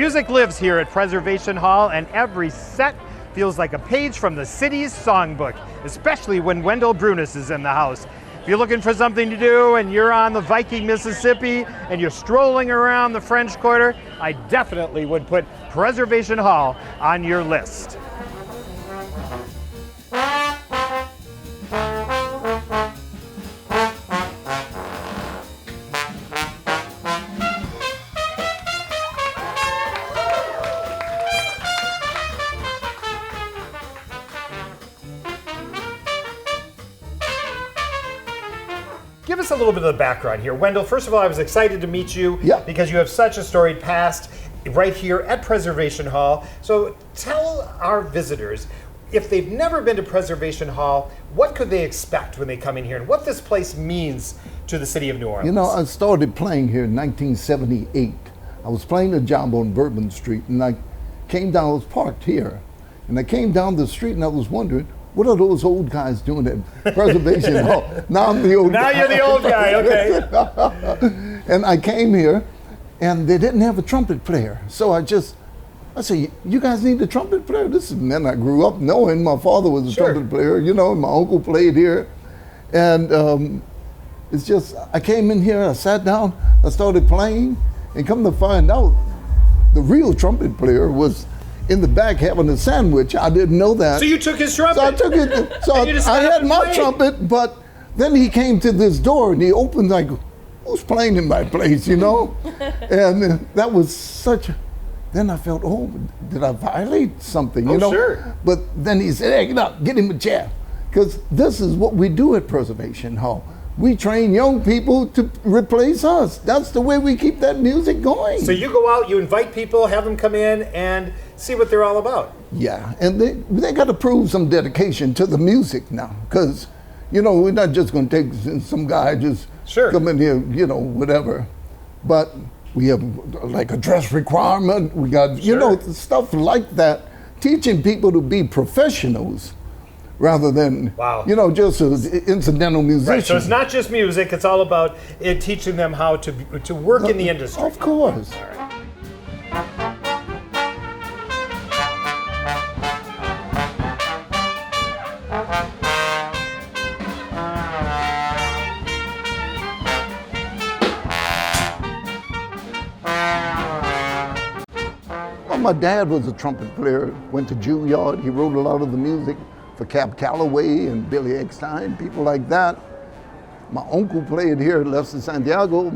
Music lives here at Preservation Hall, and every set feels like a page from the city's songbook, especially when Wendell Brunis is in the house. If you're looking for something to do and you're on the Viking, Mississippi, and you're strolling around the French Quarter, I definitely would put Preservation Hall on your list. Give us a little bit of the background here. Wendell, first of all, I was excited to meet you because you have such a storied past right here at Preservation Hall. So tell our visitors, if they've never been to Preservation Hall, what could they expect when they come in here and what this place means to the city of New Orleans? You know, I started playing here in 1978. I was playing a job on Bourbon Street, and I came down, I was parked here, and I came down the street and I was wondering, what are those old guys doing at Preservation Hall? Now I'm the old guy. Now you're the old guy, okay. And I came here, and they didn't have a trumpet player. So I said, you guys need a trumpet player? This is, man, I grew up knowing my father was a trumpet player, you know, and my uncle played here. And it's just, I came in here, I sat down, I started playing, and come to find out, the real trumpet player was in the back having a sandwich. I didn't know that. So you took his trumpet? So I took it. So I had my trumpet, but then he came to this door and he opened like, who's playing in my place, you know? And that was then I felt, oh, did I violate something, you know? Sure. But then he said, hey, get him a chair. Because this is what we do at Preservation Hall. We train young people to replace us. That's the way we keep that music going. So you go out, you invite people, have them come in and see what they're all about. Yeah, and they got to prove some dedication to the music now. Because, you know, we're not just going to take some guy just come in here, you know, whatever. But we have like a dress requirement. We got, you know, stuff like that. Teaching people to be professionals rather than, you know, just an incidental musician. Right, so it's not just music, it's all about teaching them how to work in the industry. Of course. All right. Well, my dad was a trumpet player, went to Juilliard. He wrote a lot of the music for Cab Calloway and Billy Eckstine, people like that. My uncle played here at Lester Santiago.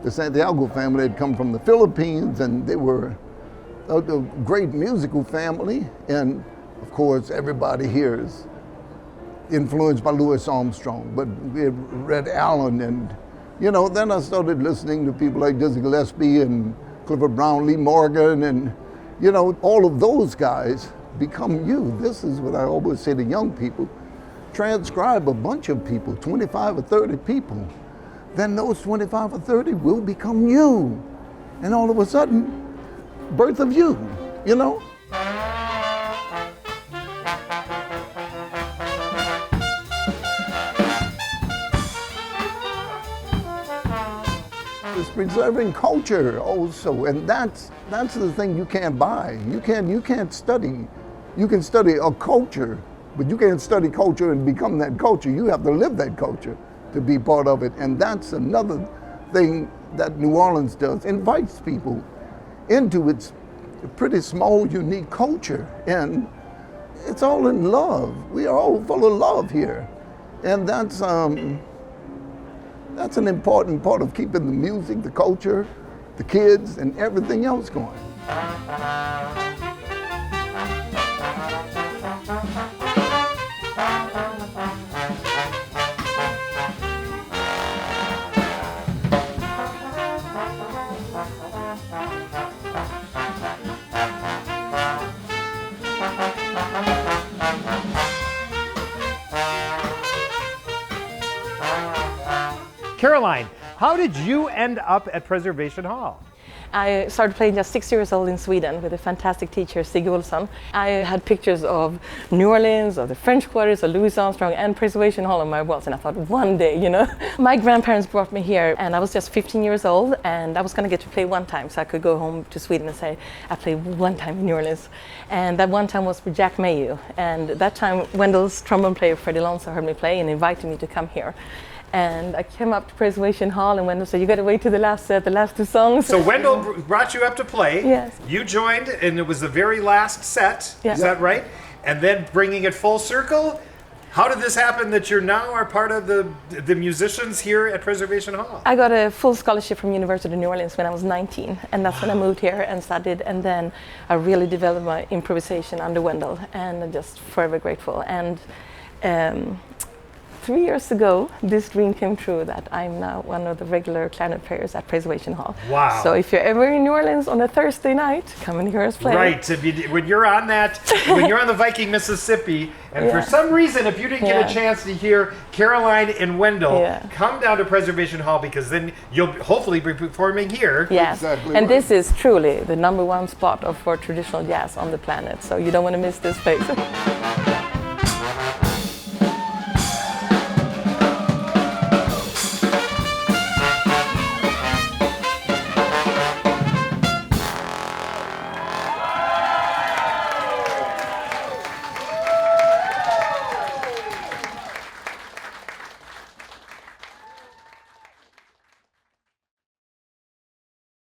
The Santiago family had come from the Philippines, and they were a great musical family. And of course, everybody here is influenced by Louis Armstrong, but we had Red Allen, and you know, then I started listening to people like Dizzy Gillespie and Clifford Brownlee Morgan, and you know, all of those guys become you. This is what I always say to young people. Transcribe a bunch of people, 25 or 30 people. Then those 25 or 30 will become you. And all of a sudden, birth of you, you know? It's preserving culture also, and that's the thing you can't buy. You can't study. You can study a culture, but you can't study culture and become that culture. You have to live that culture to be part of it. And that's another thing that New Orleans does, invites people into its pretty small, unique culture. And it's all in love. We are all full of love here. And that's an important part of keeping the music, the culture, the kids, and everything else going. Caroline, how did you end up at Preservation Hall? I started playing just 6 years old in Sweden with a fantastic teacher, Stig Olsson. I had pictures of New Orleans, of the French Quarters, of Louis Armstrong and Preservation Hall on my walls, and I thought one day, you know. My grandparents brought me here and I was just 15 years old and I was going to get to play one time so I could go home to Sweden and say, I played one time in New Orleans. And that one time was with Jack Mayhew. And that time Wendell's trombone player Freddie Alonso heard me play and invited me to come here. And I came up to Preservation Hall and Wendell said, you got to wait to the last set, the last 2 songs. So Wendell brought you up to play. Yes. You joined and it was the very last set. Yeah. Is that right? And then bringing it full circle. How did this happen that you're now are part of the musicians here at Preservation Hall? I got a full scholarship from University of New Orleans when I was 19, and that's when I moved here and studied, and then I really developed my improvisation under Wendell, and I'm just forever grateful. And 3 years ago, this dream came true that I'm now one of the regular clarinet players at Preservation Hall. Wow. So if you're ever in New Orleans on a Thursday night, come and hear us play. Right. When you're on when you're on the Viking, Mississippi, and for some reason, if you didn't get a chance to hear Caroline and Wendell, come down to Preservation Hall because then you'll hopefully be performing here. Yes. Exactly And right. this is truly the #1 spot for traditional jazz on the planet. So you don't want to miss this place.